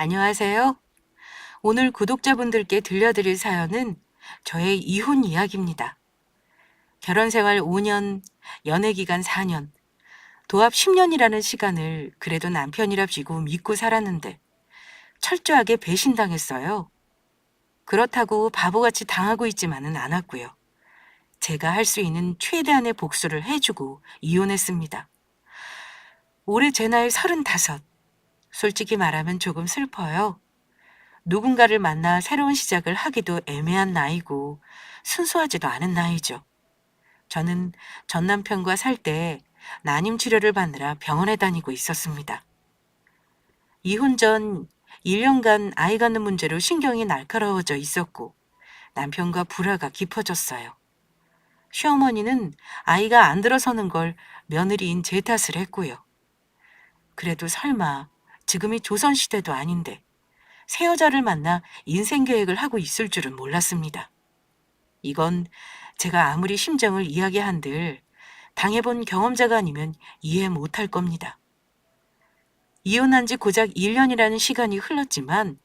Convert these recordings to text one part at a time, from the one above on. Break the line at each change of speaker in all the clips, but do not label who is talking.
안녕하세요. 오늘 구독자분들께 들려드릴 사연은 저의 이혼 이야기입니다. 결혼 생활 5년, 연애 기간 4년, 도합 10년이라는 시간을 그래도 남편이랍시고 믿고 살았는데 철저하게 배신당했어요. 그렇다고 바보같이 당하고 있지만은 않았고요. 제가 할 수 있는 최대한의 복수를 해주고 이혼했습니다. 올해 제 나이 35. 솔직히 말하면 조금 슬퍼요. 누군가를 만나 새로운 시작을 하기도 애매한 나이고 순수하지도 않은 나이죠. 저는 전 남편과 살 때 난임 치료를 받느라 병원에 다니고 있었습니다. 이혼 전 1년간 아이 갖는 문제로 신경이 날카로워져 있었고 남편과 불화가 깊어졌어요. 시어머니는 아이가 안 들어서는 걸 며느리인 제 탓을 했고요. 그래도 설마 지금이 조선시대도 아닌데 새 여자를 만나 인생 계획을 하고 있을 줄은 몰랐습니다. 이건 제가 아무리 심정을 이야기한들 당해본 경험자가 아니면 이해 못할 겁니다. 이혼한 지 고작 1년이라는 시간이 흘렀지만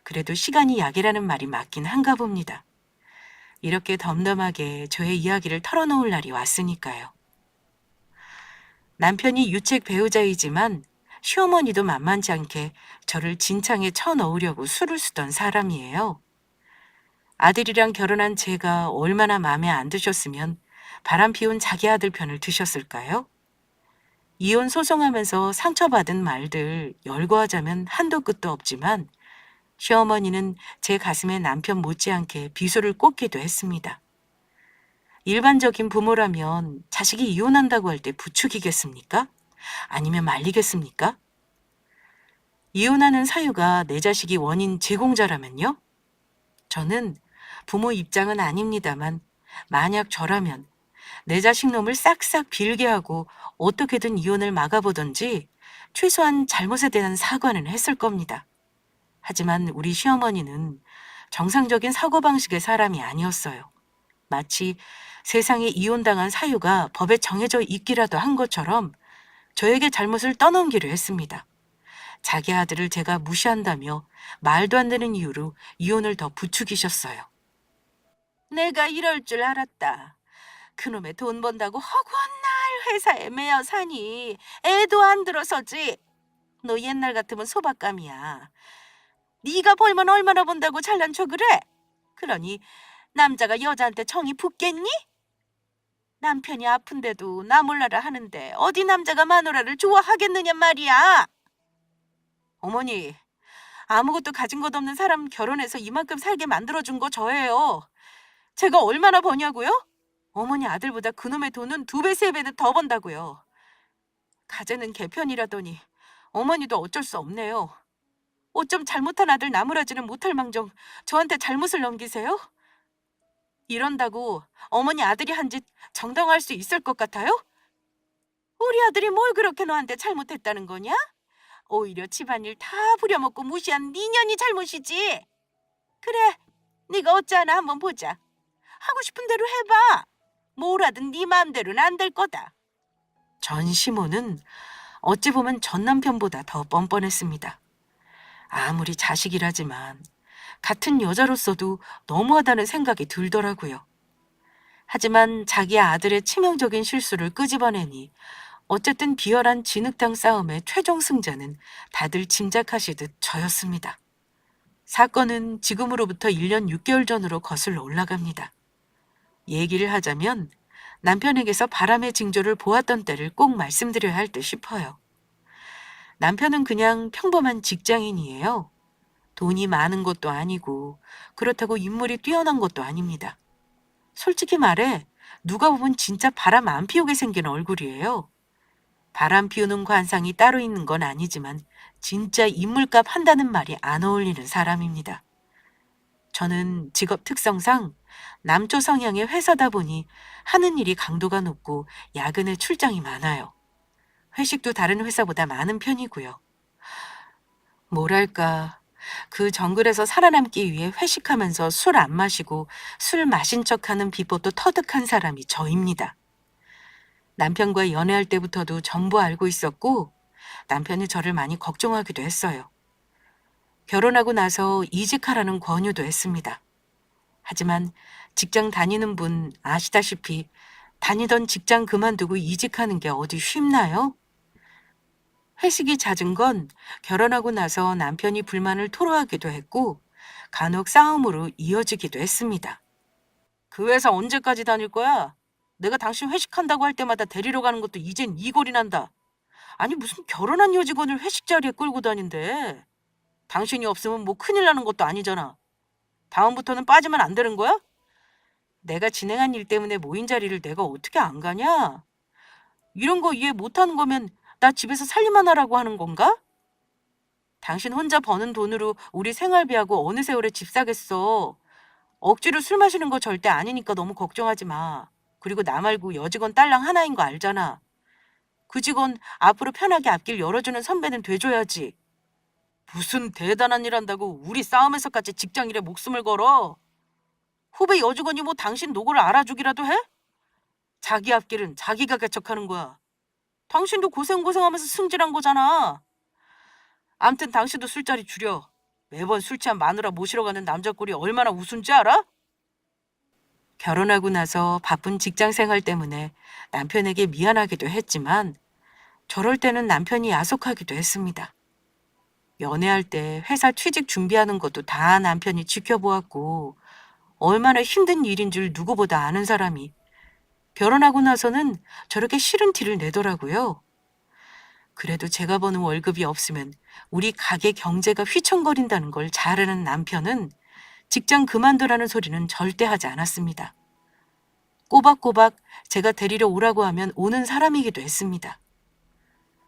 그래도 시간이 약이라는 말이 맞긴 한가 봅니다. 이렇게 덤덤하게 저의 이야기를 털어놓을 날이 왔으니까요. 남편이 유책 배우자이지만 시어머니도 만만치 않게 저를 진창에 쳐넣으려고 수를 쓰던 사람이에요. 아들이랑 결혼한 제가 얼마나 마음에 안 드셨으면 바람 피운 자기 아들 편을 드셨을까요? 이혼 소송하면서 상처받은 말들 열거하자면 한도 끝도 없지만 시어머니는 제 가슴에 남편 못지않게 비수를 꽂기도 했습니다. 일반적인 부모라면 자식이 이혼한다고 할 때 부추기겠습니까? 아니면 말리겠습니까? 이혼하는 사유가 내 자식이 원인 제공자라면요? 저는 부모 입장은 아닙니다만 만약 저라면 내 자식 놈을 싹싹 빌게 하고 어떻게든 이혼을 막아보던지 최소한 잘못에 대한 사과는 했을 겁니다. 하지만 우리 시어머니는 정상적인 사고방식의 사람이 아니었어요. 마치 세상에 이혼당한 사유가 법에 정해져 있기라도 한 것처럼 저에게 잘못을 떠넘기려 했습니다. 자기 아들을 제가 무시한다며 말도 안 되는 이유로 이혼을 더 부추기셨어요. 내가 이럴 줄 알았다. 그놈의 돈 번다고 허구한 날 회사에 매여 사니 애도 안 들어서지. 너 옛날 같으면 소박감이야. 네가 벌면 얼마나 번다고 잘난 척을 해? 그러니 남자가 여자한테 정이 붙겠니? 남편이 아픈데도 나 몰라라 하는데 어디 남자가 마누라를 좋아하겠느냐 말이야. 어머니, 아무것도 가진 것 없는 사람 결혼해서 이만큼 살게 만들어준 거 저예요. 제가 얼마나 버냐고요? 어머니 아들보다 그놈의 돈은 2배, 3배는 더 번다고요. 가재는 개편이라더니 어머니도 어쩔 수 없네요. 어쩜 잘못한 아들 나무라지는 못할 망정 저한테 잘못을 넘기세요? 이런다고 어머니 아들이 한 짓 정당화할 수 있을 것 같아요? 우리 아들이 뭘 그렇게 너한테 잘못했다는 거냐? 오히려 집안일 다 부려먹고 무시한 네 년이 잘못이지. 그래, 네가 어찌하나 한번 보자. 하고 싶은 대로 해봐. 뭘 하든 네 마음대로는 안 될 거다. 전시모는 어찌 보면 전 남편보다 더 뻔뻔했습니다. 아무리 자식이라지만 같은 여자로서도 너무하다는 생각이 들더라고요. 하지만 자기 아들의 치명적인 실수를 끄집어내니 어쨌든 비열한 진흙탕 싸움의 최종 승자는 다들 짐작하시듯 저였습니다. 사건은 지금으로부터 1년 6개월 전으로 거슬러 올라갑니다. 얘기를 하자면 남편에게서 바람의 징조를 보았던 때를 꼭 말씀드려야 할 듯 싶어요. 남편은 그냥 평범한 직장인이에요. 돈이 많은 것도 아니고 그렇다고 인물이 뛰어난 것도 아닙니다. 솔직히 말해 누가 보면 진짜 바람 안 피우게 생긴 얼굴이에요. 바람 피우는 관상이 따로 있는 건 아니지만 진짜 인물값 한다는 말이 안 어울리는 사람입니다. 저는 직업 특성상 남초 성향의 회사다 보니 하는 일이 강도가 높고 야근에 출장이 많아요. 회식도 다른 회사보다 많은 편이고요. 뭐랄까, 그 정글에서 살아남기 위해 회식하면서 술 안 마시고 술 마신 척하는 비법도 터득한 사람이 저입니다. 남편과 연애할 때부터도 전부 알고 있었고 남편이 저를 많이 걱정하기도 했어요. 결혼하고 나서 이직하라는 권유도 했습니다. 하지만 직장 다니는 분 아시다시피 다니던 직장 그만두고 이직하는 게 어디 쉽나요? 회식이 잦은 건 결혼하고 나서 남편이 불만을 토로하기도 했고 간혹 싸움으로 이어지기도 했습니다. 그 회사 언제까지 다닐 거야? 내가 당신 회식한다고 할 때마다 데리러 가는 것도 이젠 이골이 난다. 아니 무슨 결혼한 여직원을 회식 자리에 끌고 다닌대. 당신이 없으면 뭐 큰일 나는 것도 아니잖아. 다음부터는 빠지면 안 되는 거야? 내가 진행한 일 때문에 모인 자리를 내가 어떻게 안 가냐? 이런 거 이해 못하는 거면 나 집에서 살림만 하라고 하는 건가? 당신 혼자 버는 돈으로 우리 생활비하고 어느 세월에 집 사겠어. 억지로 술 마시는 거 절대 아니니까 너무 걱정하지 마. 그리고 나 말고 여직원 딸랑 하나인 거 알잖아. 그 직원 앞으로 편하게 앞길 열어주는 선배는 돼줘야지. 무슨 대단한 일 한다고 우리 싸움에서까지 직장 일에 목숨을 걸어? 후배 여직원이 뭐 당신 노고를 알아주기라도 해? 자기 앞길은 자기가 개척하는 거야. 당신도 고생고생하면서 승진한 거잖아. 암튼 당신도 술자리 줄여. 매번 술 취한 마누라 모시러 가는 남자 꼴이 얼마나 우스운지 알아? 결혼하고 나서 바쁜 직장 생활 때문에 남편에게 미안하기도 했지만 저럴 때는 남편이 야속하기도 했습니다. 연애할 때 회사 취직 준비하는 것도 다 남편이 지켜보았고 얼마나 힘든 일인 줄 누구보다 아는 사람이 결혼하고 나서는 저렇게 싫은 티를 내더라고요. 그래도 제가 버는 월급이 없으면 우리 가게 경제가 휘청거린다는 걸 잘 아는 남편은 직장 그만두라는 소리는 절대 하지 않았습니다. 꼬박꼬박 제가 데리러 오라고 하면 오는 사람이기도 했습니다.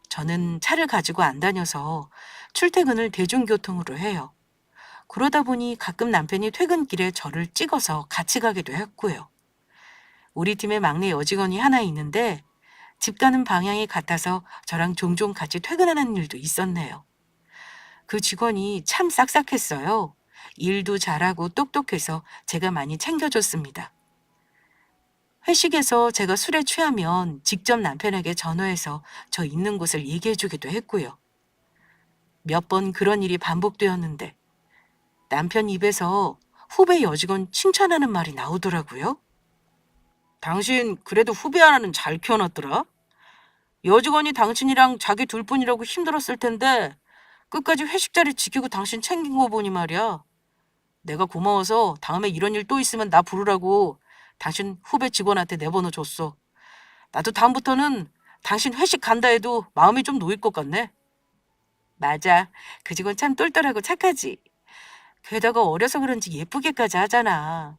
저는 차를 가지고 안 다녀서 출퇴근을 대중교통으로 해요. 그러다 보니 가끔 남편이 퇴근길에 저를 찍어서 같이 가기도 했고요. 우리 팀의 막내 여직원이 하나 있는데 집 가는 방향이 같아서 저랑 종종 같이 퇴근하는 일도 있었네요. 그 직원이 참 싹싹했어요. 일도 잘하고 똑똑해서 제가 많이 챙겨줬습니다. 회식에서 제가 술에 취하면 직접 남편에게 전화해서 저 있는 곳을 얘기해주기도 했고요. 몇 번 그런 일이 반복되었는데 남편 입에서 후배 여직원 칭찬하는 말이 나오더라고요. 당신 그래도 후배 하나는 잘 키워놨더라. 여직원이 당신이랑 자기 둘뿐이라고 힘들었을 텐데 끝까지 회식 자리 지키고 당신 챙긴 거 보니 말이야. 내가 고마워서 다음에 이런 일 또 있으면 나 부르라고 당신 후배 직원한테 내 번호 줬어. 나도 다음부터는 당신 회식 간다 해도 마음이 좀 놓일 것 같네. 맞아. 그 직원 참 똘똘하고 착하지. 게다가 어려서 그런지 예쁘게까지 하잖아.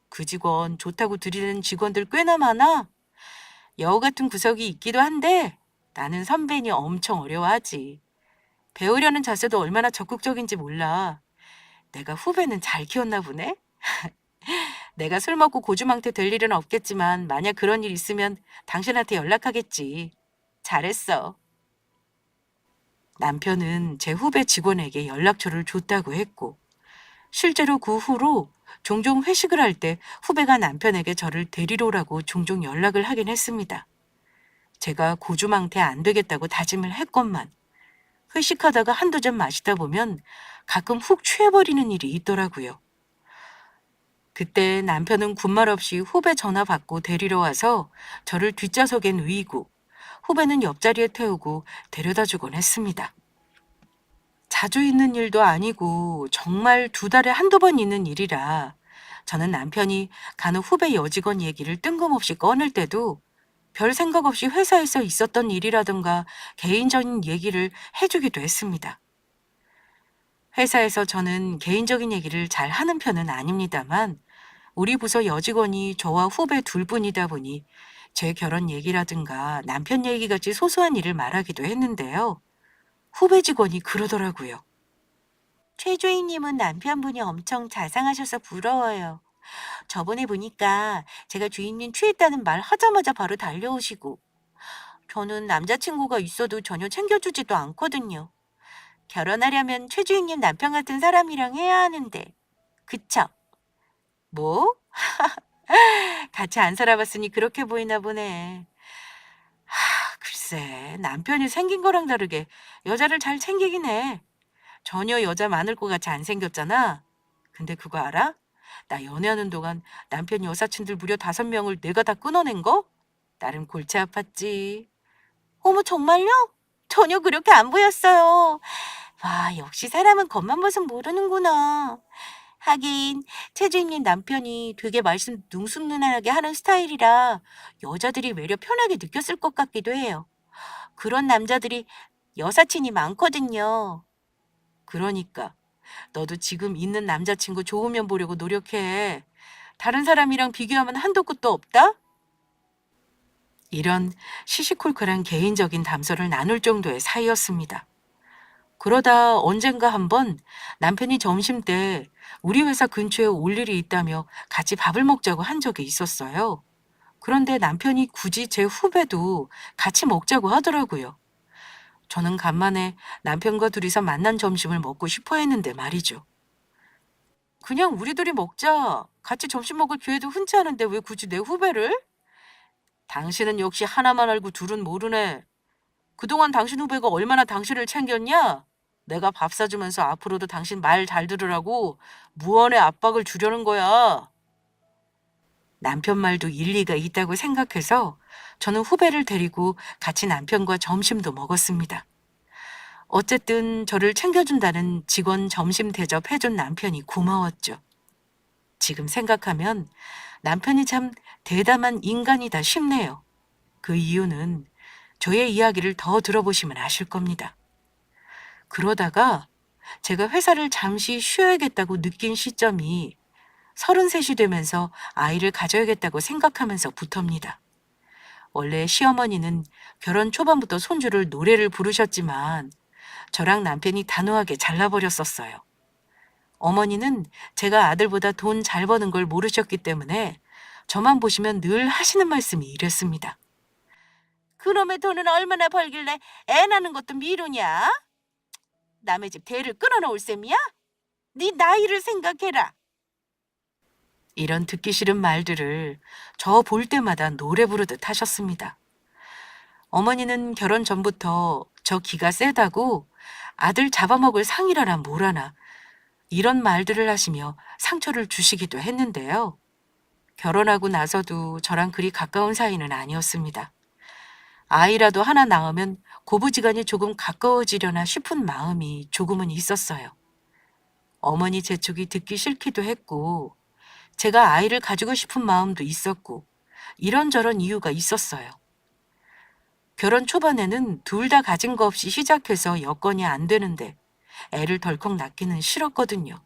그 직원 좋다고 들이는 직원들 꽤나 많아. 여우 같은 구석이 있기도 한데 나는 선배니 엄청 어려워하지. 배우려는 자세도 얼마나 적극적인지 몰라. 내가 후배는 잘 키웠나 보네. 내가 술 먹고 고주망태 될 일은 없겠지만 만약 그런 일 있으면 당신한테 연락하겠지. 잘했어. 남편은 제 후배 직원에게 연락처를 줬다고 했고 실제로 그 후로 종종 회식을 할 때 후배가 남편에게 저를 데리러 오라고 종종 연락을 하긴 했습니다. 제가 고주망태 안 되겠다고 다짐을 했건만 회식하다가 한두 잔 마시다 보면 가끔 훅 취해버리는 일이 있더라고요. 그때 남편은 군말 없이 후배 전화 받고 데리러 와서 저를 뒷좌석에 누이고 후배는 옆자리에 태우고 데려다 주곤 했습니다. 자주 있는 일도 아니고 정말 두 달에 한두 번 있는 일이라 저는 남편이 간혹 후배 여직원 얘기를 뜬금없이 꺼낼 때도 별 생각 없이 회사에서 있었던 일이라든가 개인적인 얘기를 해주기도 했습니다. 회사에서 저는 개인적인 얘기를 잘 하는 편은 아닙니다만 우리 부서 여직원이 저와 후배 둘뿐이다 보니 제 결혼 얘기라든가 남편 얘기같이 소소한 일을 말하기도 했는데요. 후배 직원이 그러더라고요. 최주임님은 남편분이 엄청 자상하셔서 부러워요. 저번에 보니까 제가 주임님 취했다는 말 하자마자 바로 달려오시고 저는 남자친구가 있어도 전혀 챙겨주지도 않거든요. 결혼하려면 최주임님 남편 같은 사람이랑 해야 하는데 그쵸? 뭐? 같이 안 살아봤으니 그렇게 보이나 보네. 글쎄 남편이 생긴 거랑 다르게 여자를 잘 챙기긴 해. 전혀 여자 많을 것 같이 안 생겼잖아. 근데 그거 알아? 나 연애하는 동안 남편 여사친들 무려 5명을 내가 다 끊어낸 거? 나름 골치 아팠지. 어머, 정말요? 전혀 그렇게 안 보였어요. 와, 역시 사람은 겉만 봐서 모르는구나. 하긴 최주임님 남편이 되게 말씀 능숙능란하게 하는 스타일이라 여자들이 외려 편하게 느꼈을 것 같기도 해요. 그런 남자들이 여사친이 많거든요. 그러니까 너도 지금 있는 남자친구 좋으면 보려고 노력해. 다른 사람이랑 비교하면 한도 끝도 없다? 이런 시시콜콜한 개인적인 담소를 나눌 정도의 사이였습니다. 그러다 언젠가 한번 남편이 점심 때 우리 회사 근처에 올 일이 있다며 같이 밥을 먹자고 한 적이 있었어요. 그런데 남편이 굳이 제 후배도 같이 먹자고 하더라고요. 저는 간만에 남편과 둘이서 만난 점심을 먹고 싶어 했는데 말이죠. 그냥 우리 둘이 먹자. 같이 점심 먹을 기회도 흔치 않은데 왜 굳이 내 후배를? 당신은 역시 하나만 알고 둘은 모르네. 그동안 당신 후배가 얼마나 당신을 챙겼냐? 내가 밥 사주면서 앞으로도 당신 말 잘 들으라고 무언의 압박을 주려는 거야. 남편 말도 일리가 있다고 생각해서 저는 후배를 데리고 같이 남편과 점심도 먹었습니다. 어쨌든 저를 챙겨준다는 직원 점심 대접해준 남편이 고마웠죠. 지금 생각하면 남편이 참 대담한 인간이다 싶네요. 그 이유는 저의 이야기를 더 들어보시면 아실 겁니다. 그러다가 제가 회사를 잠시 쉬어야겠다고 느낀 시점이 33이 되면서 아이를 가져야겠다고 생각하면서부터입니다. 원래 시어머니는 결혼 초반부터 손주를 노래를 부르셨지만 저랑 남편이 단호하게 잘라버렸었어요. 어머니는 제가 아들보다 돈 잘 버는 걸 모르셨기 때문에 저만 보시면 늘 하시는 말씀이 이랬습니다. 그놈의 돈은 얼마나 벌길래 애 낳는 것도 미루냐? 남의 집 대를 끊어놓을 셈이야? 네 나이를 생각해라. 이런 듣기 싫은 말들을 저 볼 때마다 노래 부르듯 하셨습니다. 어머니는 결혼 전부터 저 기가 세다고 아들 잡아먹을 상이라나 뭐라나 이런 말들을 하시며 상처를 주시기도 했는데요. 결혼하고 나서도 저랑 그리 가까운 사이는 아니었습니다. 아이라도 하나 낳으면 고부지간이 조금 가까워지려나 싶은 마음이 조금은 있었어요. 어머니 재촉이 듣기 싫기도 했고 제가 아이를 가지고 싶은 마음도 있었고 이런저런 이유가 있었어요. 결혼 초반에는 둘 다 가진 거 없이 시작해서 여건이 안 되는데 애를 덜컥 낳기는 싫었거든요.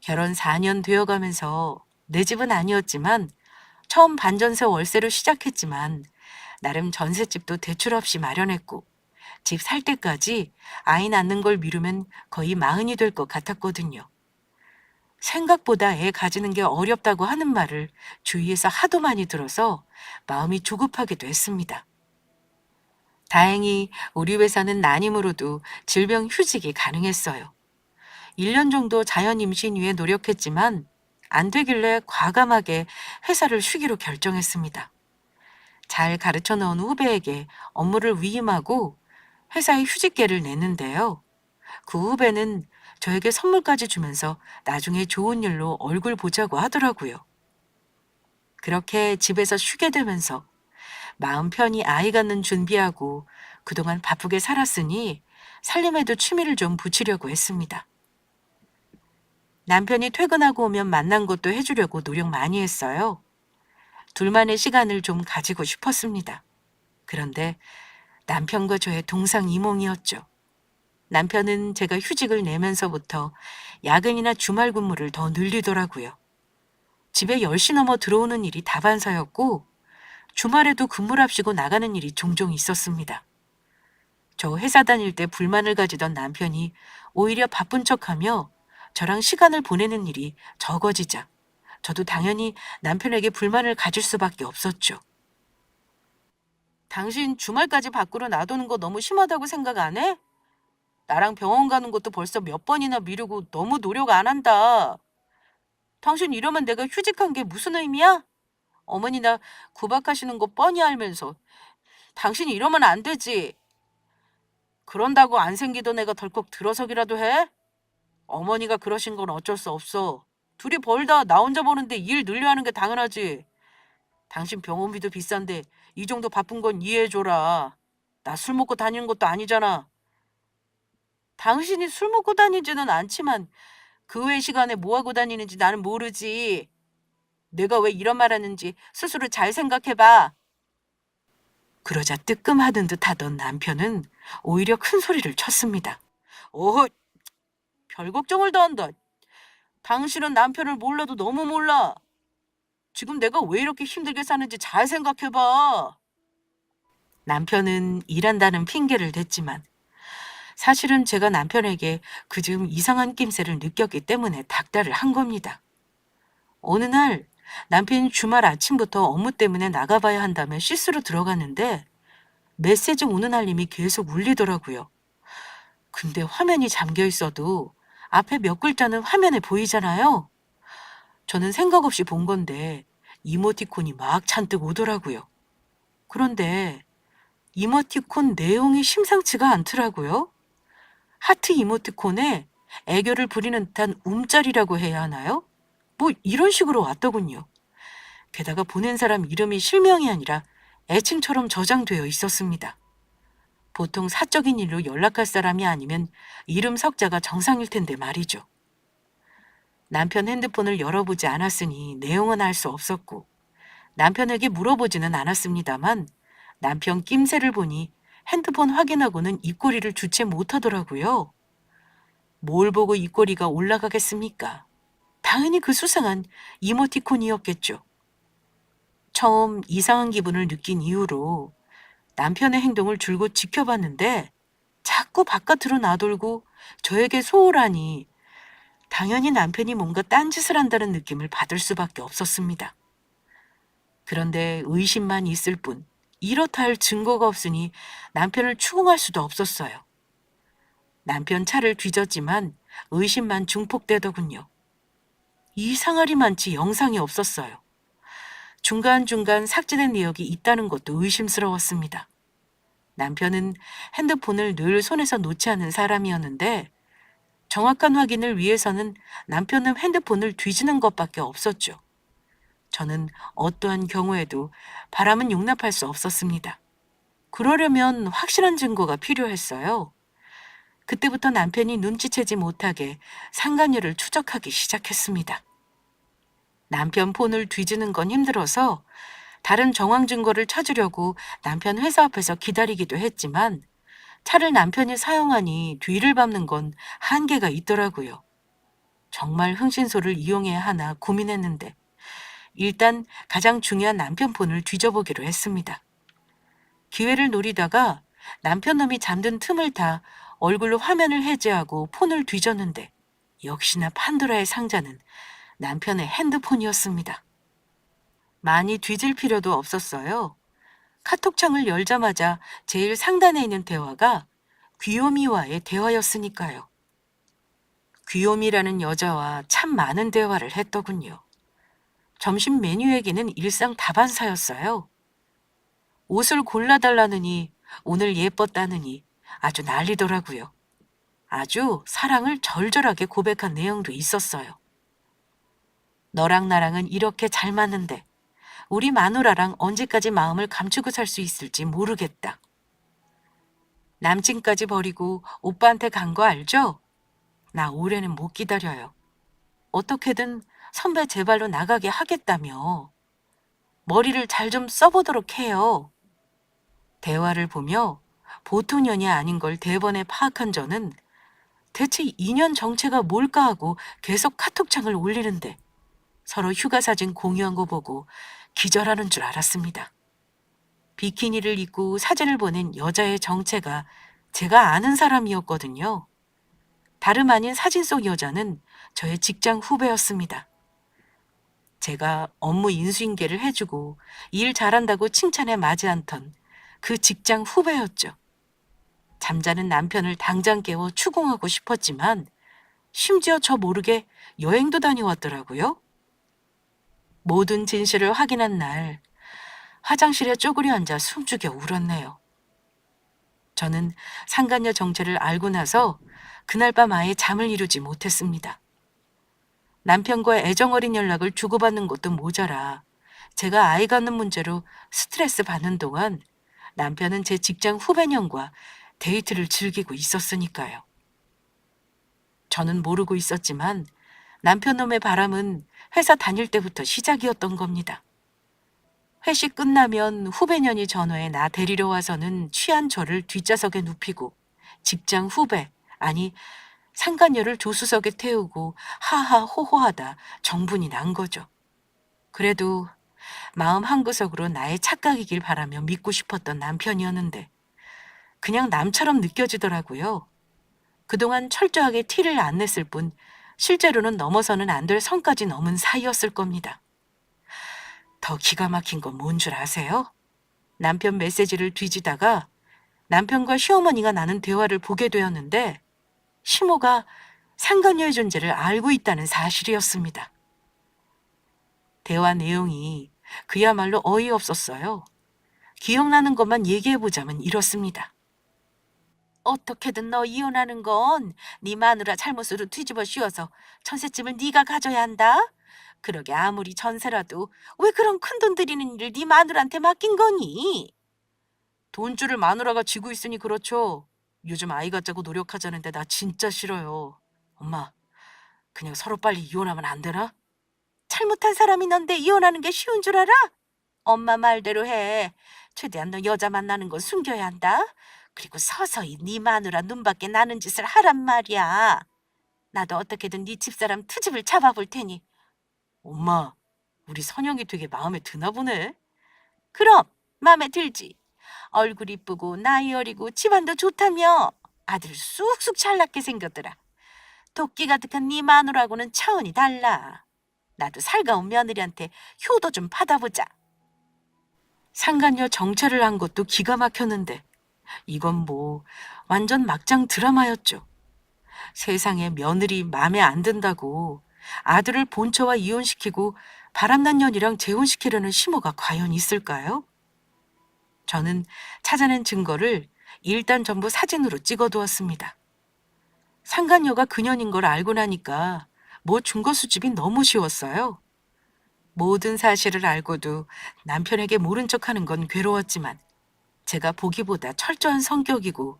결혼 4년 되어가면서 내 집은 아니었지만 처음 반전세 월세로 시작했지만 나름 전셋집도 대출 없이 마련했고 집 살 때까지 아이 낳는 걸 미루면 거의 마흔이 될 것 같았거든요. 생각보다 애 가지는 게 어렵다고 하는 말을 주위에서 하도 많이 들어서 마음이 조급하기도 했습니다. 다행히 우리 회사는 난임으로도 질병 휴직이 가능했어요. 1년 정도 자연 임신 위해 노력했지만 안 되길래 과감하게 회사를 쉬기로 결정했습니다. 잘 가르쳐 놓은 후배에게 업무를 위임하고 회사에 휴직계를 냈는데요. 그 후배는 저에게 선물까지 주면서 나중에 좋은 일로 얼굴 보자고 하더라고요. 그렇게 집에서 쉬게 되면서 마음 편히 아이 갖는 준비하고 그동안 바쁘게 살았으니 살림에도 취미를 좀 붙이려고 했습니다. 남편이 퇴근하고 오면 만난 것도 해주려고 노력 많이 했어요. 둘만의 시간을 좀 가지고 싶었습니다. 그런데 남편과 저의 동상이몽이었죠. 남편은 제가 휴직을 내면서부터 야근이나 주말 근무를 더 늘리더라고요. 집에 10시 넘어 들어오는 일이 다반사였고 주말에도 근무랍시고 나가는 일이 종종 있었습니다. 저 회사 다닐 때 불만을 가지던 남편이 오히려 바쁜 척하며 저랑 시간을 보내는 일이 적어지자 저도 당연히 남편에게 불만을 가질 수밖에 없었죠. 당신 주말까지 밖으로 놔두는 거 너무 심하다고 생각 안 해? 나랑 병원 가는 것도 벌써 몇 번이나 미루고 너무 노력 안 한다. 당신 이러면 내가 휴직한 게 무슨 의미야? 어머니 나 구박하시는 거 뻔히 알면서 당신이 이러면 안 되지. 그런다고 안 생기던 애가 덜컥 들어서기라도 해? 어머니가 그러신 건 어쩔 수 없어. 둘이 벌다 나 혼자 버는데 일 늘려 하는 게 당연하지. 당신 병원비도 비싼데 이 정도 바쁜 건 이해해줘라. 나 술 먹고 다니는 것도 아니잖아. 당신이 술 먹고 다니지는 않지만 그 외 시간에 뭐 하고 다니는지 나는 모르지. 내가 왜 이런 말 하는지 스스로 잘 생각해봐. 그러자 뜨끔하는 듯 하던 남편은 오히려 큰 소리를 쳤습니다. 어허, 별 걱정을 다 한다. 당신은 남편을 몰라도 너무 몰라. 지금 내가 왜 이렇게 힘들게 사는지 잘 생각해봐. 남편은 일한다는 핑계를 댔지만 사실은 제가 남편에게 그즘 이상한 낌새를 느꼈기 때문에 닥달을 한 겁니다. 어느 날 남편이 주말 아침부터 업무 때문에 나가봐야 한다며 씻으러 들어갔는데 메시지 오는 알림이 계속 울리더라고요. 근데 화면이 잠겨 있어도 앞에 몇 글자는 화면에 보이잖아요. 저는 생각 없이 본 건데 이모티콘이 막 잔뜩 오더라고요. 그런데 이모티콘 내용이 심상치가 않더라고요. 하트 이모티콘에 애교를 부리는 듯한 움짤이라고 해야 하나요? 뭐 이런 식으로 왔더군요. 게다가 보낸 사람 이름이 실명이 아니라 애칭처럼 저장되어 있었습니다. 보통 사적인 일로 연락할 사람이 아니면 이름 석자가 정상일 텐데 말이죠. 남편 핸드폰을 열어보지 않았으니 내용은 알 수 없었고 남편에게 물어보지는 않았습니다만 남편 낌새를 보니 핸드폰 확인하고는 입꼬리를 주체 못하더라고요. 뭘 보고 입꼬리가 올라가겠습니까? 당연히 그 수상한 이모티콘이었겠죠. 처음 이상한 기분을 느낀 이후로 남편의 행동을 줄곧 지켜봤는데 자꾸 바깥으로 나돌고 저에게 소홀하니 당연히 남편이 뭔가 딴짓을 한다는 느낌을 받을 수밖에 없었습니다. 그런데 의심만 있을 뿐 이렇다 할 증거가 없으니 남편을 추궁할 수도 없었어요. 남편 차를 뒤졌지만 의심만 중폭되더군요. 이상하리 많지 영상이 없었어요. 중간중간 삭제된 내역이 있다는 것도 의심스러웠습니다. 남편은 핸드폰을 늘 손에서 놓지 않는 사람이었는데 정확한 확인을 위해서는 남편은 핸드폰을 뒤지는 것밖에 없었죠. 저는 어떠한 경우에도 바람은 용납할 수 없었습니다. 그러려면 확실한 증거가 필요했어요. 그때부터 남편이 눈치채지 못하게 상간녀를 추적하기 시작했습니다. 남편 폰을 뒤지는 건 힘들어서 다른 정황 증거를 찾으려고 남편 회사 앞에서 기다리기도 했지만 차를 남편이 사용하니 뒤를 밟는 건 한계가 있더라고요. 정말 흥신소를 이용해야 하나 고민했는데 일단 가장 중요한 남편 폰을 뒤져보기로 했습니다. 기회를 노리다가 남편 놈이 잠든 틈을 타 얼굴로 화면을 해제하고 폰을 뒤졌는데 역시나 판도라의 상자는 남편의 핸드폰이었습니다. 많이 뒤질 필요도 없었어요. 카톡창을 열자마자 제일 상단에 있는 대화가 귀요미와의 대화였으니까요. 귀요미라는 여자와 참 많은 대화를 했더군요. 점심 메뉴 얘기는 일상 다반사였어요. 옷을 골라달라느니 오늘 예뻤다느니 아주 난리더라고요. 아주 사랑을 절절하게 고백한 내용도 있었어요. 너랑 나랑은 이렇게 잘 맞는데 우리 마누라랑 언제까지 마음을 감추고 살 수 있을지 모르겠다. 남친까지 버리고 오빠한테 간 거 알죠? 나 올해는 못 기다려요. 어떻게든 선배 제 발로 나가게 하겠다며. 머리를 잘 좀 써보도록 해요. 대화를 보며 보통 년이 아닌 걸 대번에 파악한 저는 대체 2년 정체가 뭘까 하고 계속 카톡창을 올리는데 서로 휴가 사진 공유한 거 보고 기절하는 줄 알았습니다. 비키니를 입고 사진을 보낸 여자의 정체가 제가 아는 사람이었거든요. 다름 아닌 사진 속 여자는 저의 직장 후배였습니다. 제가 업무 인수인계를 해주고 일 잘한다고 칭찬에 마지 않던 그 직장 후배였죠. 잠자는 남편을 당장 깨워 추궁하고 싶었지만 심지어 저 모르게 여행도 다녀왔더라고요. 모든 진실을 확인한 날 화장실에 쪼그려 앉아 숨죽여 울었네요. 저는 상간녀 정체를 알고 나서 그날 밤 아예 잠을 이루지 못했습니다. 남편과의 애정어린 연락을 주고받는 것도 모자라 제가 아이 갖는 문제로 스트레스 받는 동안 남편은 제 직장 후배년과 데이트를 즐기고 있었으니까요. 저는 모르고 있었지만 남편 놈의 바람은 회사 다닐 때부터 시작이었던 겁니다. 회식 끝나면 후배년이 전화해 나 데리러 와서는 취한 저를 뒷좌석에 눕히고 직장 후배, 아니 상간녀를 조수석에 태우고 하하 호호하다 정분이 난 거죠. 그래도 마음 한구석으로 나의 착각이길 바라며 믿고 싶었던 남편이었는데 그냥 남처럼 느껴지더라고요. 그동안 철저하게 티를 안 냈을 뿐 실제로는 넘어서는 안 될 선까지 넘은 사이였을 겁니다. 더 기가 막힌 건 뭔 줄 아세요? 남편 메시지를 뒤지다가 남편과 시어머니가 나눈 대화를 보게 되었는데 시모가 상간녀의 존재를 알고 있다는 사실이었습니다. 대화 내용이 그야말로 어이없었어요. 기억나는 것만 얘기해보자면 이렇습니다. 어떻게든 너 이혼하는 건 네 마누라 잘못으로 뒤집어 씌워서 전셋집을 네가 가져야 한다. 그러게 아무리 전세라도 왜 그런 큰돈 들이는 일을 네 마누라한테 맡긴 거니? 돈줄을 마누라가 쥐고 있으니 그렇죠. 요즘 아이 갖자고 노력하자는데 나 진짜 싫어요. 엄마, 그냥 서로 빨리 이혼하면 안 되나? 잘못한 사람이 넌데 이혼하는 게 쉬운 줄 알아? 엄마 말대로 해. 최대한 너 여자 만나는 건 숨겨야 한다. 그리고 서서히 네 마누라 눈밖에 나는 짓을 하란 말이야. 나도 어떻게든 네 집사람 트집을 잡아볼 테니. 엄마, 우리 선영이 되게 마음에 드나 보네. 그럼 마음에 들지. 얼굴 이쁘고 나이 어리고 집안도 좋다며. 아들 쑥쑥 잘났게 생겼더라. 도끼 가득한 네 마누라고는 차원이 달라. 나도 살가운 며느리한테 효도 좀 받아보자. 상간녀 정체를 한 것도 기가 막혔는데 이건 뭐 완전 막장 드라마였죠. 세상에 며느리 마음에 안 든다고 아들을 본처와 이혼시키고 바람난 년이랑 재혼시키려는 시모가 과연 있을까요? 저는 찾아낸 증거를 일단 전부 사진으로 찍어두었습니다. 상간녀가 그년인 걸 알고 나니까 뭐 증거 수집이 너무 쉬웠어요. 모든 사실을 알고도 남편에게 모른 척하는 건 괴로웠지만 제가 보기보다 철저한 성격이고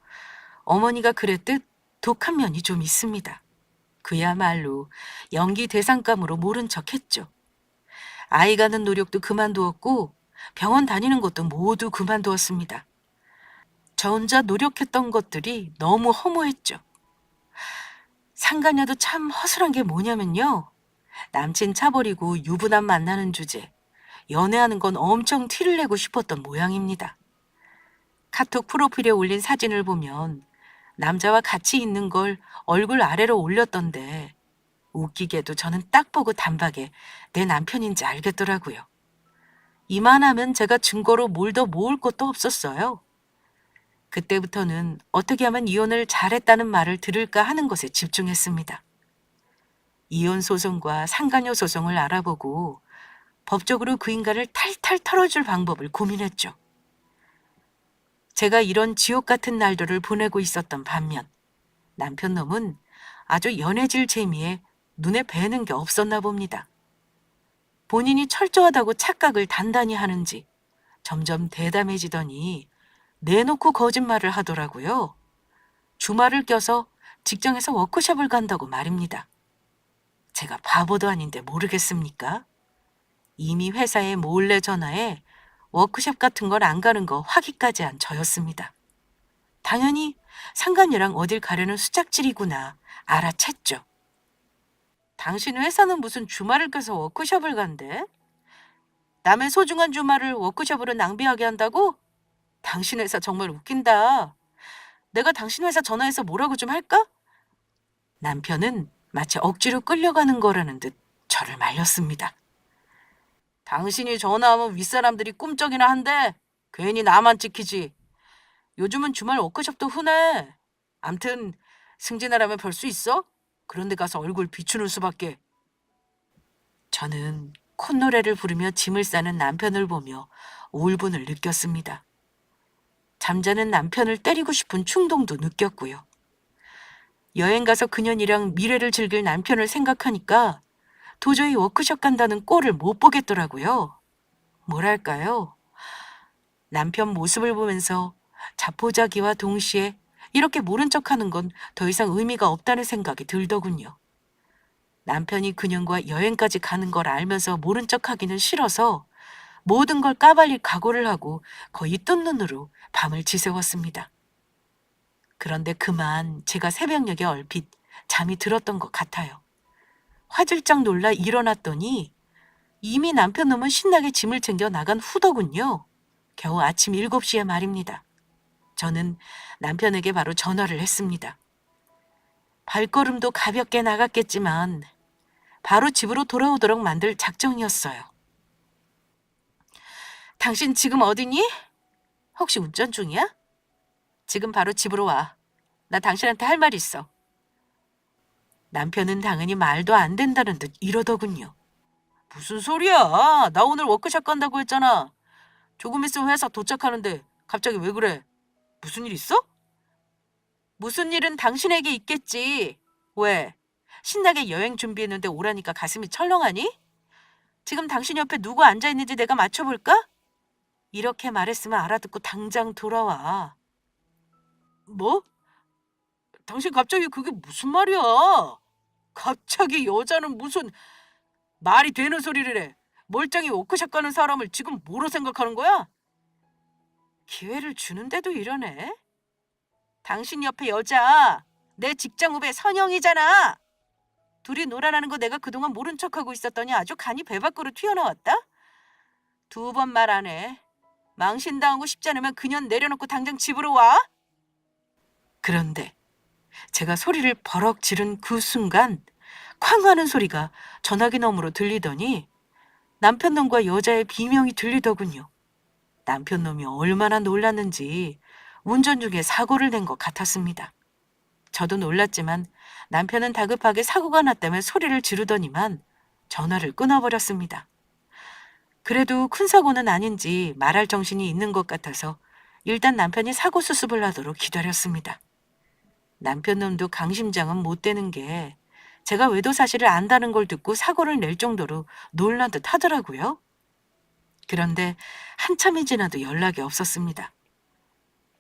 어머니가 그랬듯 독한 면이 좀 있습니다. 그야말로 연기 대상감으로 모른 척했죠. 아이 가는 노력도 그만두었고 병원 다니는 것도 모두 그만두었습니다. 저 혼자 노력했던 것들이 너무 허무했죠. 상간녀도 참 허술한 게 뭐냐면요. 남친 차버리고 유부남 만나는 주제, 연애하는 건 엄청 티를 내고 싶었던 모양입니다. 카톡 프로필에 올린 사진을 보면 남자와 같이 있는 걸 얼굴 아래로 올렸던데 웃기게도 저는 딱 보고 단박에 내 남편인지 알겠더라고요. 이만하면 제가 증거로 뭘 더 모을 것도 없었어요. 그때부터는 어떻게 하면 이혼을 잘했다는 말을 들을까 하는 것에 집중했습니다. 이혼 소송과 상간녀 소송을 알아보고 법적으로 그 인간을 탈탈 털어줄 방법을 고민했죠. 제가 이런 지옥 같은 날들을 보내고 있었던 반면 남편 놈은 아주 연애질 재미에 눈에 뵈는 게 없었나 봅니다. 본인이 철저하다고 착각을 단단히 하는지 점점 대담해지더니 내놓고 거짓말을 하더라고요. 주말을 껴서 직장에서 워크숍을 간다고 말입니다. 제가 바보도 아닌데 모르겠습니까? 이미 회사에 몰래 전화해 워크숍 같은 걸 안 가는 거 확인까지 한 저였습니다. 당연히 상간녀랑 어딜 가려는 수작질이구나 알아챘죠. 당신 회사는 무슨 주말을 껴서 워크숍을 간대? 남의 소중한 주말을 워크숍으로 낭비하게 한다고? 당신 회사 정말 웃긴다. 내가 당신 회사 전화해서 뭐라고 좀 할까? 남편은 마치 억지로 끌려가는 거라는 듯 저를 말렸습니다. 당신이 전화하면 윗사람들이 꿈쩍이나 한대. 괜히 나만 찍히지. 요즘은 주말 워크숍도 흔해. 암튼 승진하려면 벌 수 있어? 그런데 가서 얼굴 비추는 수밖에. 저는 콧노래를 부르며 짐을 싸는 남편을 보며 우울분을 느꼈습니다. 잠자는 남편을 때리고 싶은 충동도 느꼈고요. 여행 가서 그년이랑 미래를 즐길 남편을 생각하니까 도저히 워크숍 간다는 꼴을 못 보겠더라고요. 뭐랄까요? 남편 모습을 보면서 자포자기와 동시에 이렇게 모른 척하는 건 더 이상 의미가 없다는 생각이 들더군요. 남편이 그년과 여행까지 가는 걸 알면서 모른 척하기는 싫어서 모든 걸 까발릴 각오를 하고 거의 뜬 눈으로 밤을 지새웠습니다. 그런데 그만 제가 새벽녘에 얼핏 잠이 들었던 것 같아요. 화들짝 놀라 일어났더니 이미 남편 놈은 신나게 짐을 챙겨 나간 후더군요. 겨우 아침 7시에 말입니다. 저는 남편에게 바로 전화를 했습니다. 발걸음도 가볍게 나갔겠지만 바로 집으로 돌아오도록 만들 작정이었어요. 당신 지금 어디니? 혹시 운전 중이야? 지금 바로 집으로 와. 나 당신한테 할 말 있어. 남편은 당연히 말도 안 된다는 듯 이러더군요. 무슨 소리야? 나 오늘 워크숍 간다고 했잖아. 조금 있으면 회사 도착하는데 갑자기 왜 그래? 무슨 일 있어? 무슨 일은 당신에게 있겠지. 왜? 신나게 여행 준비했는데 오라니까 가슴이 철렁하니? 지금 당신 옆에 누구 앉아있는지 내가 맞춰볼까? 이렇게 말했으면 알아듣고 당장 돌아와. 뭐? 당신 갑자기 그게 무슨 말이야? 갑자기 여자는 무슨 말이 되는 소리를 해. 멀쩡히 워크숍 가는 사람을 지금 뭐로 생각하는 거야? 기회를 주는데도 이러네. 당신 옆에 여자, 내 직장 후배 선영이잖아. 둘이 놀아나는 거 내가 그동안 모른 척하고 있었더니 아주 간이 배 밖으로 튀어나왔다? 2번 말 안 해. 망신당하고 싶지 않으면 그년 내려놓고 당장 집으로 와. 그런데 제가 소리를 버럭 지른 그 순간 쾅 하는 소리가 전화기 너머로 들리더니 남편 놈과 여자의 비명이 들리더군요. 남편 놈이 얼마나 놀랐는지 운전 중에 사고를 낸 것 같았습니다. 저도 놀랐지만 남편은 다급하게 사고가 났다며 소리를 지르더니만 전화를 끊어버렸습니다. 그래도 큰 사고는 아닌지 말할 정신이 있는 것 같아서 일단 남편이 사고 수습을 하도록 기다렸습니다. 남편 놈도 강심장은 못 되는 게 제가 외도 사실을 안다는 걸 듣고 사고를 낼 정도로 놀란 듯 하더라고요. 그런데 한참이 지나도 연락이 없었습니다.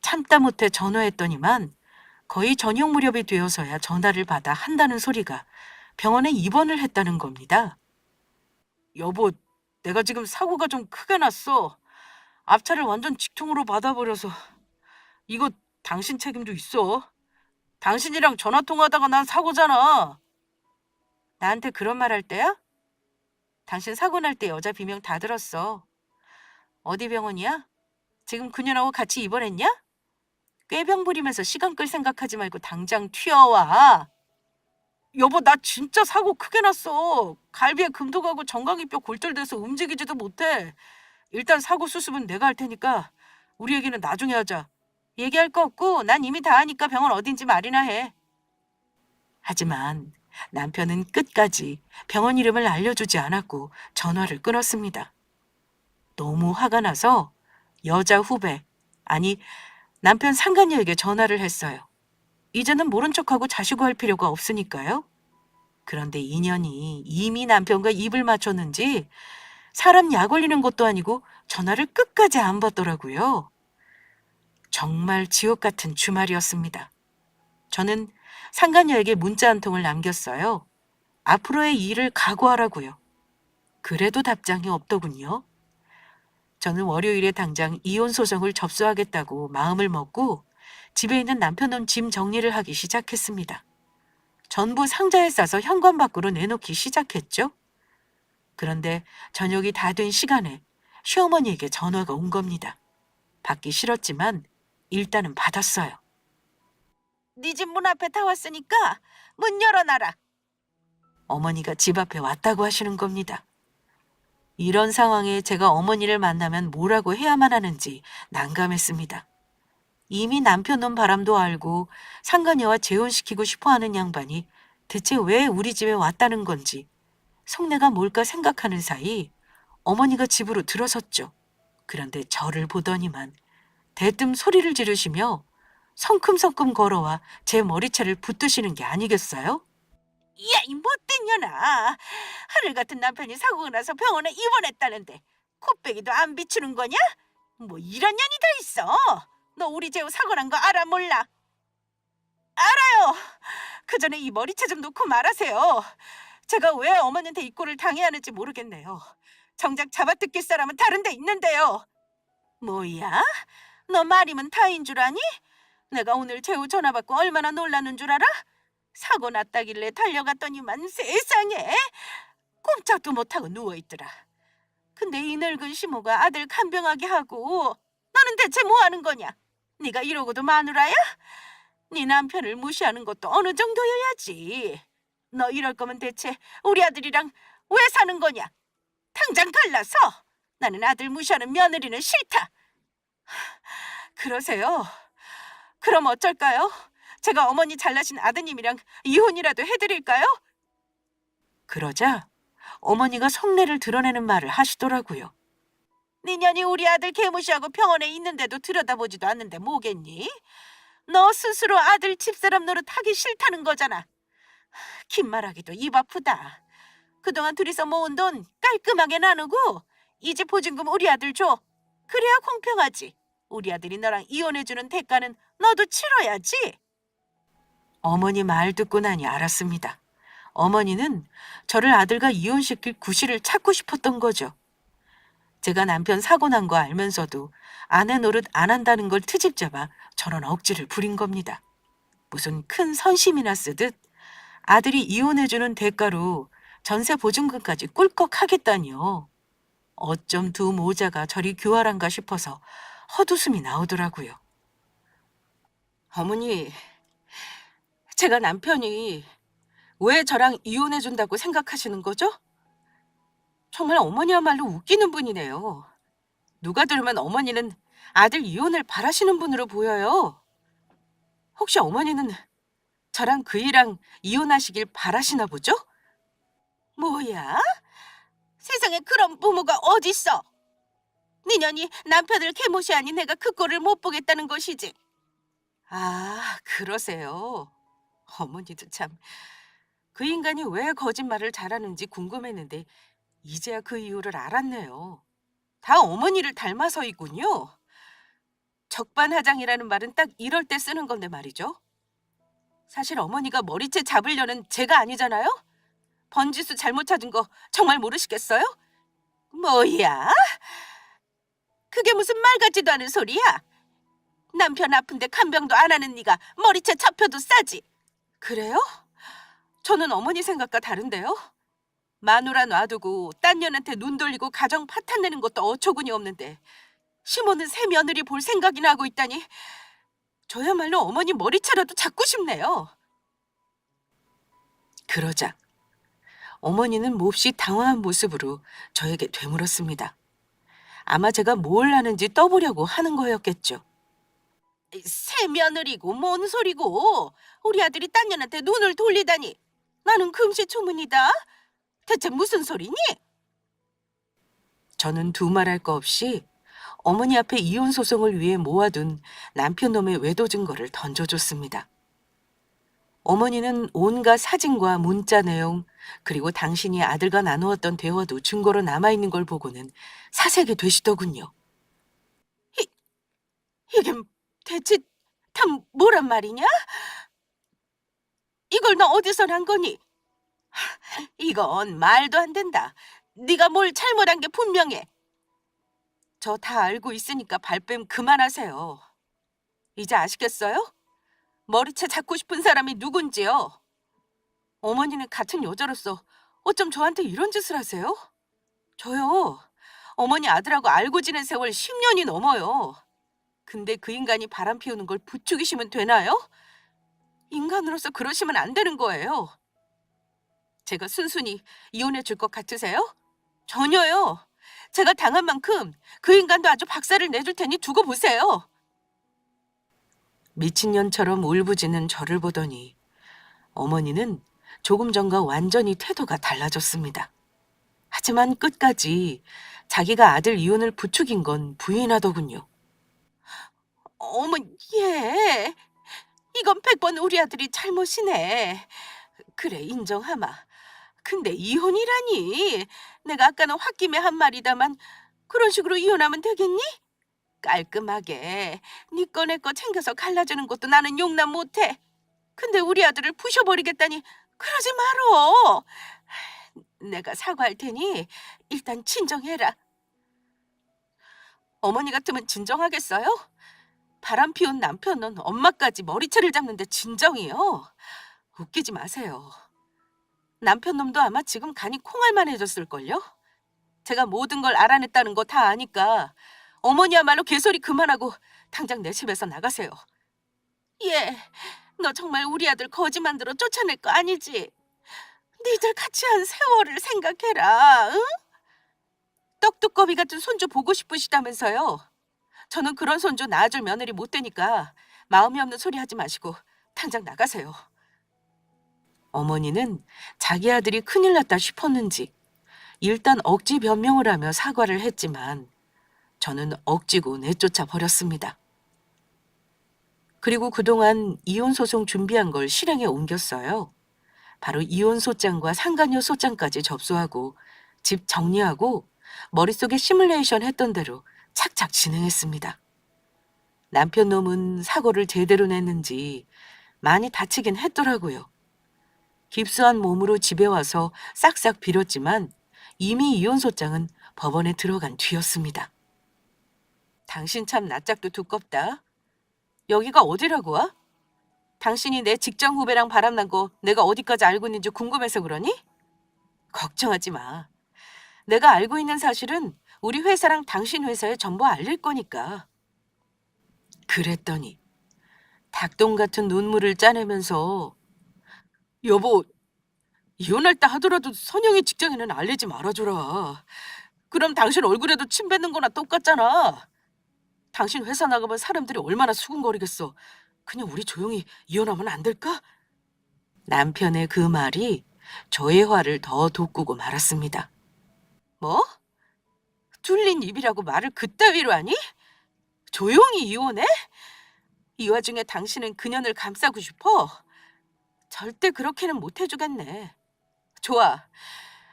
참다 못해 전화했더니만 거의 저녁 무렵이 되어서야 전화를 받아 한다는 소리가 병원에 입원을 했다는 겁니다. 여보, 내가 지금 사고가 좀 크게 났어. 앞차를 완전 직통으로 받아버려서. 이거 당신 책임도 있어. 당신이랑 전화 통화하다가 난 사고잖아. 나한테 그런 말 할 때야? 당신 사고 날 때 여자 비명 다 들었어. 어디 병원이야? 지금 그년하고 같이 입원했냐? 꾀병 부리면서 시간 끌 생각하지 말고 당장 튀어와. 여보, 나 진짜 사고 크게 났어. 갈비에 금도 가고 정강이뼈 골절돼서 움직이지도 못해. 일단 사고 수습은 내가 할 테니까 우리 얘기는 나중에 하자. 얘기할 거 없고 난 이미 다 아니까 병원 어딘지 말이나 해. 하지만 남편은 끝까지 병원 이름을 알려주지 않았고 전화를 끊었습니다. 너무 화가 나서 여자 후배, 아니 남편 상간녀에게 전화를 했어요. 이제는 모른 척하고 자시고 할 필요가 없으니까요. 그런데 인연이 이미 남편과 입을 맞췄는지 사람 약 올리는 것도 아니고 전화를 끝까지 안 받더라고요. 정말 지옥 같은 주말이었습니다. 저는 상간녀에게 문자 한 통을 남겼어요. 앞으로의 일을 각오하라고요. 그래도 답장이 없더군요. 저는 월요일에 당장 이혼 소송을 접수하겠다고 마음을 먹고 집에 있는 남편 짐 정리를 하기 시작했습니다. 전부 상자에 싸서 현관 밖으로 내놓기 시작했죠. 그런데 저녁이 다 된 시간에 시어머니에게 전화가 온 겁니다. 받기 싫었지만 일단은 받았어요. 네 집 문 앞에 다 왔으니까 문 열어놔라. 어머니가 집 앞에 왔다고 하시는 겁니다. 이런 상황에 제가 어머니를 만나면 뭐라고 해야만 하는지 난감했습니다. 이미 남편 놈 바람도 알고 상간녀와 재혼시키고 싶어하는 양반이 대체 왜 우리 집에 왔다는 건지 속내가 뭘까 생각하는 사이 어머니가 집으로 들어섰죠. 그런데 저를 보더니만 대뜸 소리를 지르시며 성큼성큼 걸어와 제 머리채를 붙드시는 게 아니겠어요? 야, 이 못된 년아. 하늘 같은 남편이 사고가 나서 병원에 입원했다는데 코빼기도 안 비추는 거냐? 뭐 이런 년이 다 있어. 너 우리 재우 사고 난 거 알아 몰라? 알아요. 그 전에 이 머리채 좀 놓고 말하세요. 제가 왜 어머니한테 이 꼴을 당해야 하는지 모르겠네요. 정작 잡아뜯길 사람은 다른 데 있는데요. 뭐야? 너 말이면 다인 줄 아니? 내가 오늘 재우 전화 받고 얼마나 놀라는 줄 알아? 사고 났다길래 달려갔더니만 세상에 꼼짝도 못하고 누워있더라. 근데 이 늙은 시모가 아들 간병하게 하고 너는 대체 뭐 하는 거냐? 네가 이러고도 마누라야? 네 남편을 무시하는 것도 어느 정도여야지. 너 이럴 거면 대체 우리 아들이랑 왜 사는 거냐? 당장 갈라서. 나는 아들 무시하는 며느리는 싫다. 그러세요? 그럼 어쩔까요? 제가 어머니 잘나신 아드님이랑 이혼이라도 해드릴까요? 그러자 어머니가 속내를 드러내는 말을 하시더라고요. 네 년이 우리 아들 개무시하고 병원에 있는데도 들여다보지도 않는데 뭐겠니? 너 스스로 아들 집사람 노릇 하기 싫다는 거잖아. 긴 말하기도 입 아프다. 그동안 둘이서 모은 돈 깔끔하게 나누고 이 집 보증금 우리 아들 줘. 그래야 공평하지. 우리 아들이 너랑 이혼해주는 대가는 너도 치러야지. 어머니 말 듣고 나니 알았습니다. 어머니는 저를 아들과 이혼시킬 구실을 찾고 싶었던 거죠. 제가 남편 사고 난 거 알면서도 아내 노릇 안 한다는 걸 트집 잡아 저런 억지를 부린 겁니다. 무슨 큰 선심이나 쓰듯 아들이 이혼해주는 대가로 전세 보증금까지 꿀꺽 하겠다니요. 어쩜 두 모자가 저리 교활한가 싶어서 헛웃음이 나오더라고요. 어머니, 제가 남편이 왜 저랑 이혼해준다고 생각하시는 거죠? 정말 어머니야말로 웃기는 분이네요. 누가 들으면 어머니는 아들 이혼을 바라시는 분으로 보여요. 혹시 어머니는 저랑 그이랑 이혼하시길 바라시나 보죠? 뭐야? 세상에 그런 부모가 어딨어? 네 년이 남편을 개무시하니 내가 그 꼴을 못 보겠다는 것이지. 아, 그러세요. 어머니도 참. 그 인간이 왜 거짓말을 잘하는지 궁금했는데 이제야 그 이유를 알았네요. 다 어머니를 닮아서이군요. 적반하장이라는 말은 딱 이럴 때 쓰는 건데 말이죠. 사실 어머니가 머리채 잡으려는 제가 아니잖아요? 번지수 잘못 찾은 거 정말 모르시겠어요? 뭐야? 그게 무슨 말 같지도 않은 소리야? 남편 아픈데 간병도 안 하는 네가 머리채 잡혀도 싸지. 그래요? 저는 어머니 생각과 다른데요. 마누라 놔두고 딴 년한테 눈 돌리고 가정 파탄 내는 것도 어처구니 없는데 시모는 새 며느리 볼 생각이나 하고 있다니 저야말로 어머니 머리채라도 잡고 싶네요. 그러자 어머니는 몹시 당황한 모습으로 저에게 되물었습니다. 아마 제가 뭘 하는지 떠보려고 하는 거였겠죠. 새 며느리고 뭔 소리고 우리 아들이 딴 년한테 눈을 돌리다니 나는 금시초문이다. 대체 무슨 소리니? 저는 두말할 거 없이 어머니 앞에 이혼 소송을 위해 모아둔 남편 놈의 외도 증거를 던져줬습니다. 어머니는 온갖 사진과 문자 내용 그리고 당신이 아들과 나누었던 대화도 증거로 남아있는 걸 보고는 사색이 되시더군요. 이게 대체 다 뭐란 말이냐? 이걸 너 어디서 난 거니? 이건 말도 안 된다. 네가 뭘 잘못한 게 분명해. 저 다 알고 있으니까 발뺌 그만하세요. 이제 아시겠어요? 머리채 잡고 싶은 사람이 누군지요? 어머니는 같은 여자로서 어쩜 저한테 이런 짓을 하세요? 저요. 어머니 아들하고 알고 지낸 세월 10년이 넘어요. 근데 그 인간이 바람 피우는 걸 부추기시면 되나요? 인간으로서 그러시면 안 되는 거예요. 제가 순순히 이혼해 줄 것 같으세요? 전혀요. 제가 당한 만큼 그 인간도 아주 박살을 내줄 테니 두고 보세요. 미친년처럼 울부짖는 저를 보더니 어머니는 조금 전과 완전히 태도가 달라졌습니다. 하지만 끝까지 자기가 아들 이혼을 부추긴 건 부인하더군요. 어머, 얘. 이건 100번 우리 아들이 잘못이네. 그래, 인정하마. 근데 이혼이라니. 내가 아까는 홧김에 한 말이다만 그런 식으로 이혼하면 되겠니? 깔끔하게 네 거 내 거 챙겨서 갈라주는 것도 나는 용납 못해. 근데 우리 아들을 부셔버리겠다니 그러지 말어. 내가 사과할 테니 일단 진정해라. 어머니 같으면 진정하겠어요? 바람 피운 남편은 엄마까지 머리채를 잡는데 진정이요? 웃기지 마세요. 남편 놈도 아마 지금 간이 콩알만해졌을걸요? 제가 모든 걸 알아냈다는 거 다 아니까 어머니야말로 개소리 그만하고 당장 내 집에서 나가세요. 예, 너 정말 우리 아들 거지 만들어 쫓아낼 거 아니지? 니들 같이 한 세월을 생각해라, 응? 떡두꺼비 같은 손주 보고 싶으시다면서요. 저는 그런 손주 낳아줄 며느리 못 되니까 마음이 없는 소리 하지 마시고 당장 나가세요. 어머니는 자기 아들이 큰일 났다 싶었는지 일단 억지 변명을 하며 사과를 했지만 저는 억지고 내쫓아 버렸습니다. 그리고 그동안 이혼소송 준비한 걸 실행에 옮겼어요. 바로 이혼소장과 상간녀 소장까지 접수하고 집 정리하고 머릿속에 시뮬레이션 했던 대로 착착 진행했습니다. 남편 놈은 사고를 제대로 냈는지 많이 다치긴 했더라고요. 깁스한 몸으로 집에 와서 싹싹 빌었지만 이미 이혼소장은 법원에 들어간 뒤였습니다. 당신 참 낯짝도 두껍다. 여기가 어디라고 와? 당신이 내 직장 후배랑 바람난 거 내가 어디까지 알고 있는지 궁금해서 그러니? 걱정하지 마. 내가 알고 있는 사실은 우리 회사랑 당신 회사에 전부 알릴 거니까. 그랬더니 닭똥 같은 눈물을 짜내면서 여보, 이혼할다 하더라도 선영이 직장에는 알리지 말아줘라. 그럼 당신 얼굴에도 침 뱉는 거나 똑같잖아. 당신 회사 나가면 사람들이 얼마나 수군거리겠어. 그냥 우리 조용히 이혼하면 안 될까? 남편의 그 말이 저의 화를 더 돋구고 말았습니다. 뭐? 뚫린 입이라고 말을 그따위로 하니? 조용히 이혼해? 이 와중에 당신은 그년을 감싸고 싶어? 절대 그렇게는 못 해주겠네. 좋아.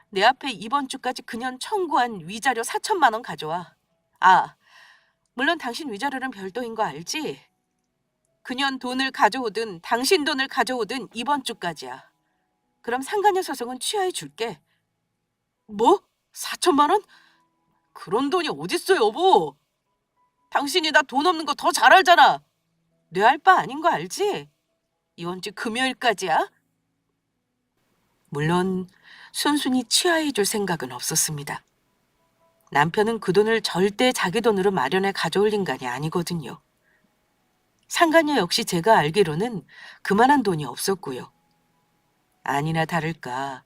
내 앞에 이번 주까지 그년 청구한 위자료 4천만 원 가져와. 아, 물론 당신 위자료는 별도인 거 알지? 그년 돈을 가져오든 당신 돈을 가져오든 이번 주까지야. 그럼 상간녀 소송은 취하해 줄게. 뭐? 4천만 원? 그런 돈이 어딨어, 여보? 당신이 나 돈 없는 거 더 잘 알잖아. 뇌할 바 아닌 거 알지? 이번 주 금요일까지야. 물론 순순히 취하해 줄 생각은 없었습니다. 남편은 그 돈을 절대 자기 돈으로 마련해 가져올 인간이 아니거든요. 상간녀 역시 제가 알기로는 그만한 돈이 없었고요. 아니나 다를까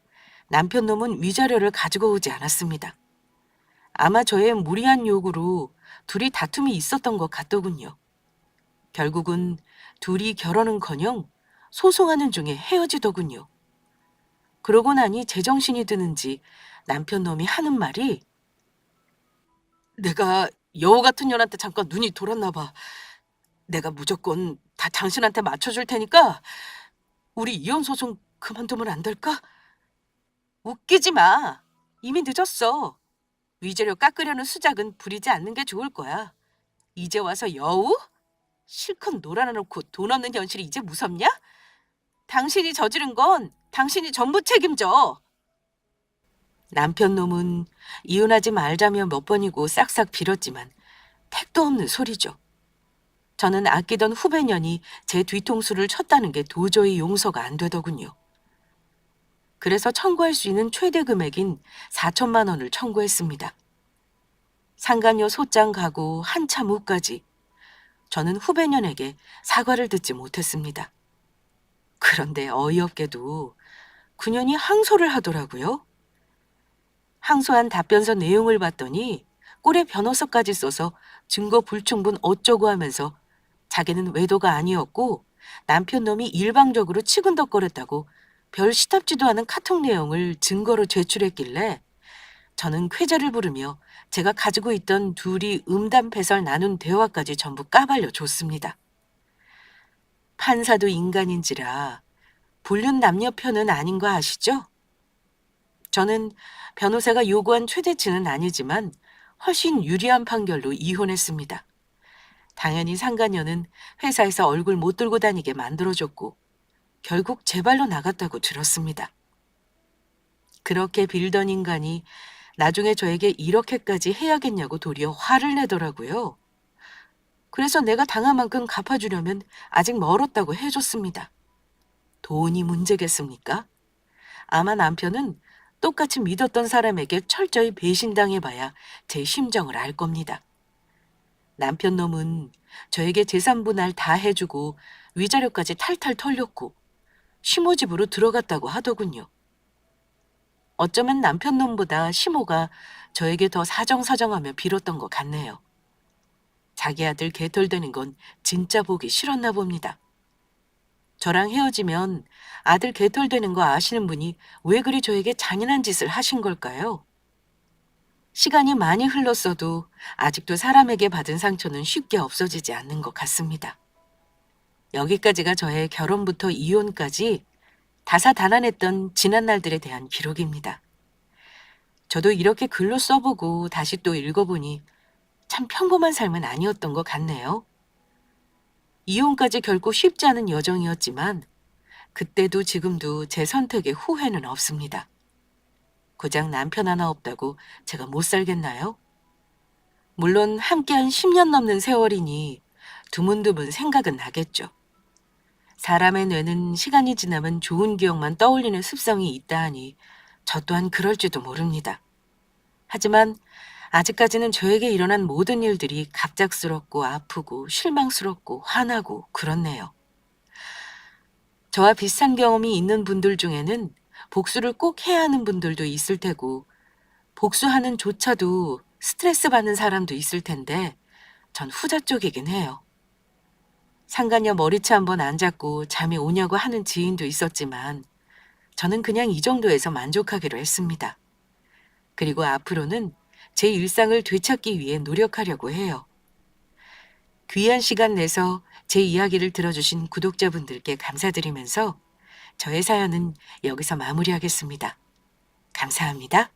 남편 놈은 위자료를 가지고 오지 않았습니다. 아마 저의 무리한 요구로 둘이 다툼이 있었던 것 같더군요. 결국은 둘이 결혼은커녕 소송하는 중에 헤어지더군요. 그러고 나니 제정신이 드는지 남편 놈이 하는 말이 내가 여우 같은 년한테 잠깐 눈이 돌았나 봐. 내가 무조건 다 당신한테 맞춰줄 테니까 우리 이혼 소송 그만두면 안 될까? 웃기지 마. 이미 늦었어. 위자료 깎으려는 수작은 부리지 않는 게 좋을 거야. 이제 와서 여우? 실컷 놀아놓고 돈 없는 현실이 이제 무섭냐? 당신이 저지른 건 당신이 전부 책임져. 남편 놈은 이혼하지 말자며 몇 번이고 싹싹 빌었지만 택도 없는 소리죠. 저는 아끼던 후배년이 제 뒤통수를 쳤다는 게 도저히 용서가 안 되더군요. 그래서 청구할 수 있는 최대 금액인 4천만 원을 청구했습니다. 상간녀 소장 가고 한참 후까지 저는 후배년에게 사과를 듣지 못했습니다. 그런데 어이없게도 그년이 항소를 하더라고요. 항소한 답변서 내용을 봤더니 꼴에 변호사까지 써서 증거 불충분 어쩌고 하면서 자기는 외도가 아니었고 남편 놈이 일방적으로 치근덕거렸다고 별 시답지도 않은 카톡 내용을 증거로 제출했길래 저는 쾌재를 부르며 제가 가지고 있던 둘이 음담패설 나눈 대화까지 전부 까발려 줬습니다. 판사도 인간인지라 불륜 남녀 편은 아닌 거 아시죠? 저는 변호사가 요구한 최대치는 아니지만 훨씬 유리한 판결로 이혼했습니다. 당연히 상간녀는 회사에서 얼굴 못 들고 다니게 만들어줬고 결국 제 발로 나갔다고 들었습니다. 그렇게 빌던 인간이 나중에 저에게 이렇게까지 해야겠냐고 도리어 화를 내더라고요. 그래서 내가 당한 만큼 갚아주려면 아직 멀었다고 해줬습니다. 돈이 문제겠습니까? 아마 남편은 똑같이 믿었던 사람에게 철저히 배신당해봐야 제 심정을 알 겁니다. 남편 놈은 저에게 재산 분할 다 해주고 위자료까지 탈탈 털렸고 시모집으로 들어갔다고 하더군요. 어쩌면 남편 놈보다 시모가 저에게 더 사정사정하며 빌었던 것 같네요. 자기 아들 개털되는 건 진짜 보기 싫었나 봅니다. 저랑 헤어지면 아들 개털되는 거 아시는 분이 왜 그리 저에게 잔인한 짓을 하신 걸까요? 시간이 많이 흘렀어도 아직도 사람에게 받은 상처는 쉽게 없어지지 않는 것 같습니다. 여기까지가 저의 결혼부터 이혼까지 다사다난했던 지난 날들에 대한 기록입니다. 저도 이렇게 글로 써보고 다시 또 읽어보니 참 평범한 삶은 아니었던 것 같네요. 이혼까지 결코 쉽지 않은 여정이었지만 그때도 지금도 제 선택에 후회는 없습니다. 고작 남편 하나 없다고 제가 못 살겠나요? 물론 함께한 10년 넘는 세월이니 드문드문 생각은 나겠죠. 사람의 뇌는 시간이 지나면 좋은 기억만 떠올리는 습성이 있다 하니 저 또한 그럴지도 모릅니다. 하지만 아직까지는 저에게 일어난 모든 일들이 갑작스럽고 아프고 실망스럽고 화나고 그렇네요. 저와 비슷한 경험이 있는 분들 중에는 복수를 꼭 해야 하는 분들도 있을 테고 복수하는 조차도 스트레스 받는 사람도 있을 텐데 전 후자 쪽이긴 해요. 상간녀 머리채 한번 안 잡고 잠이 오냐고 하는 지인도 있었지만 저는 그냥 이 정도에서 만족하기로 했습니다. 그리고 앞으로는 제 일상을 되찾기 위해 노력하려고 해요. 귀한 시간 내서 제 이야기를 들어주신 구독자분들께 감사드리면서 저의 사연은 여기서 마무리하겠습니다. 감사합니다.